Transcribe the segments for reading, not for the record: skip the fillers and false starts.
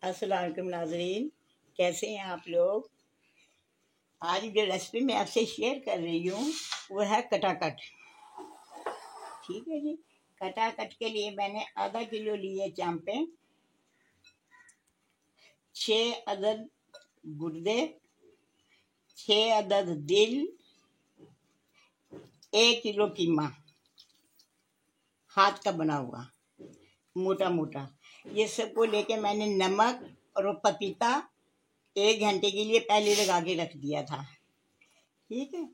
अस्सलाम वालेकुम नाज़रीन, कैसे हैं आप लोग। आज जो रेसिपी मैं आपसे शेयर कर रही हूँ वो है कटाकट। ठीक है जी। कटाकट के लिए मैंने आधा किलो लिए चांपे, 6 अदद गुर्दे, 6 अदद दिल, 1 किलो कीमा हाथ का बना हुआ मोटा मोटा। ये सबको लेके मैंने नमक और वो पपीता 1 घंटे के लिए पहले लगा के रख दिया था। ठीक है।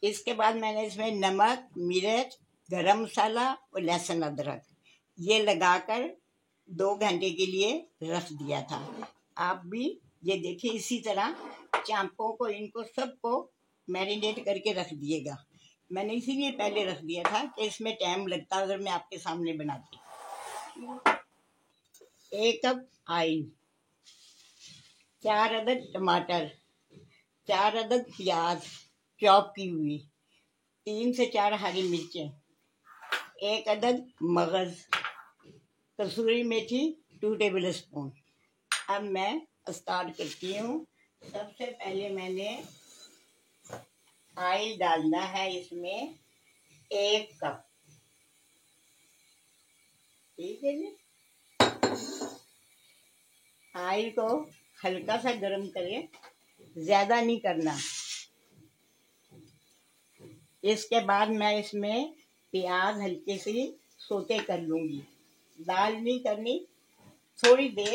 इसके बाद मैंने इसमें नमक, मिर्च, गरम मसाला और लहसुन अदरक ये लगाकर 2 घंटे के लिए रख दिया था। आप भी ये देखिए इसी तरह चांपों को, इनको सबको मैरिनेट करके रख दिएगा। मैंने इसीलिए पहले रख दिया था कि इसमें टाइम लगता अगर मैं आपके सामने बनाती। 1 कप ऑयल, 4 अदद टमाटर, 4 अदद प्याज चॉप की हुई, 3 से 4 हरी मिर्चें, 1 अदद मगज, कसूरी मेथी 2 टेबल स्पून। अब मैं स्टार्ट करती हूँ। सबसे पहले मैंने ऑयल डालना है इसमें 1 कप। ठीक है जी। ऑयल को हल्का सा गर्म करें, ज्यादा नहीं करना। इसके बाद मैं इसमें प्याज हल्के से सोते कर लूंगी, लाल नहीं करनी, थोड़ी देर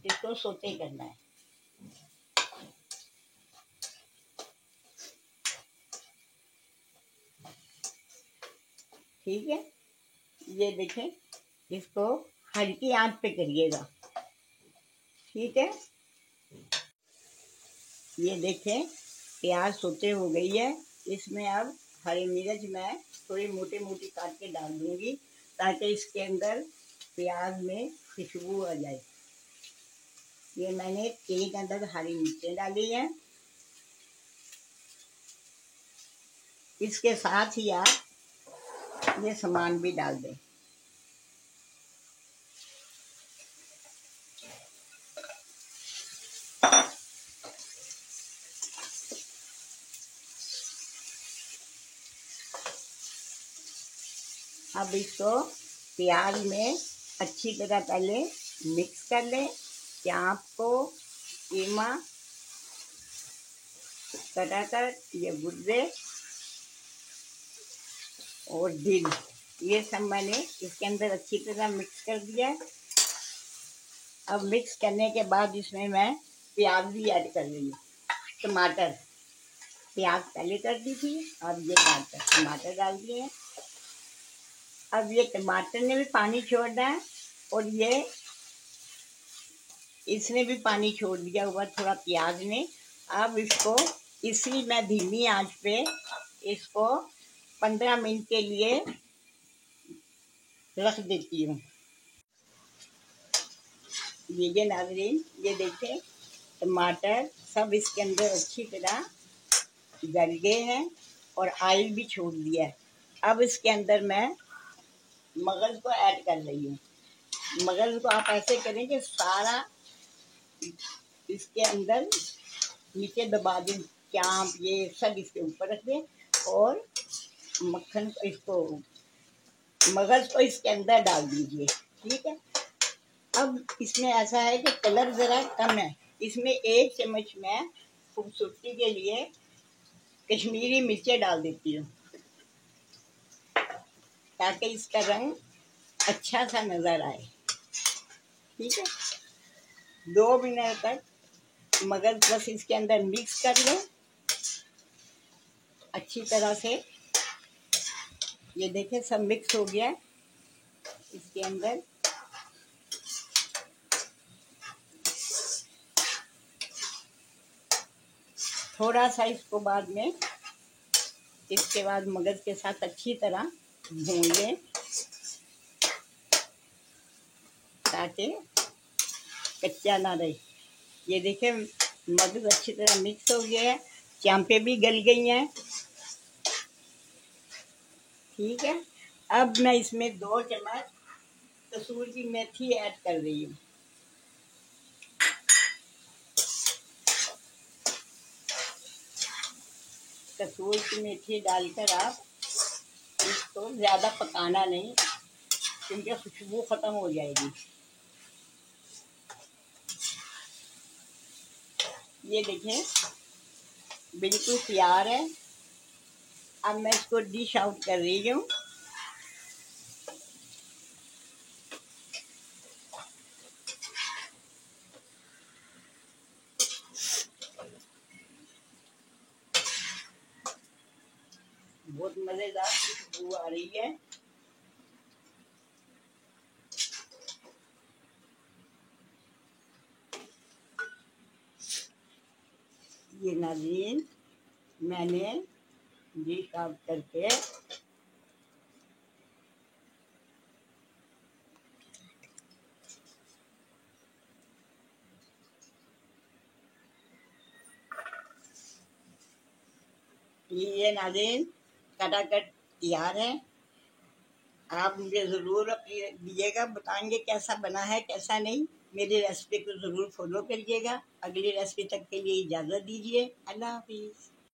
इसको सोते करना है। ठीक है। ये देखें, इसको हल्की आंच पे करिएगा। ठीक है। ये देखें प्याज सोते हो गई है। इसमें अब हरी मिर्च मैं थोड़ी मोटी मोटी काट के डाल दूंगी ताकि इसके अंदर प्याज में खुशबू आ जाए। ये मैंने 3 अदद हरी मिर्चें डाली हैं। इसके साथ ही आप ये सामान भी डाल दें। अब इसको प्याज में अच्छी तरह पहले मिक्स कर लें। चाप को, कीमा, कटाकट, ये गुर्दे और दिल, ये सब मैंने इसके अंदर अच्छी तरह मिक्स कर दिया है। अब मिक्स करने के बाद इसमें मैं प्याज भी ऐड कर रही हूँ। टमाटर, प्याज पहले कर दी थी, अब ये टमाटर डाल दिए हैं। अब ये टमाटर ने भी पानी छोड़ना है और ये इसने भी पानी छोड़ दिया हुआ थोड़ा प्याज ने। अब इसको इसी मैं धीमी आंच पे इसको 15 मिनट के लिए रख देती हूँ। ये नाज़रीन, ये देखें टमाटर सब इसके अंदर अच्छी तरह गल गए हैं और ऑयल भी छोड़ दिया है। अब इसके अंदर मैं मगज को ऐड कर रही हूँ। मगज को आप ऐसे करें कि सारा इसके अंदर नीचे दबा दें, चाप ये सब इसके ऊपर रख दें और मक्खन को, इसको मगज को इसके अंदर डाल दीजिए। ठीक है। अब इसमें ऐसा है कि कलर ज़रा कम है, इसमें 1 चम्मच मैं खूबसूरती के लिए कश्मीरी मिर्चें डाल देती हूँ ताकि इसका रंग अच्छा सा नज़र आए। ठीक है। 2 मिनट तक मगज बस इसके अंदर मिक्स कर लें अच्छी तरह से। ये देखें सब मिक्स हो गया है इसके अंदर। थोड़ा सा इसको बाद में, इसके बाद मगज के साथ अच्छी तरह भून लें ताकि कच्चा ना रहे। ये देखें मगज अच्छी तरह मिक्स हो गया है, चांपे भी गल गई हैं। ठीक है। अब मैं इसमें 2 चम्मच कसूर की मेथी ऐड कर रही हूँ। कसूर की मेथी डालकर आप इसको ज़्यादा पकाना नहीं, क्योंकि खुशबू ख़त्म हो जाएगी। ये देखें बिल्कुल तैयार है। अब मैं इसको डिश आउट कर रही हूँ। बहुत मज़ेदार खुशबू आ रही है। ये नाज़रीन मैंने डिश आउट करके ये नाज़रीन कटाकट तैयार है। आप मुझे ज़रूर अपनी दीजिएगा, बताएंगे कैसा बना है कैसा नहीं। मेरी रेसिपी को ज़रूर फॉलो करिएगा। अगली रेसिपी तक के लिए इजाज़त दीजिए। अल्लाह हाफिज़।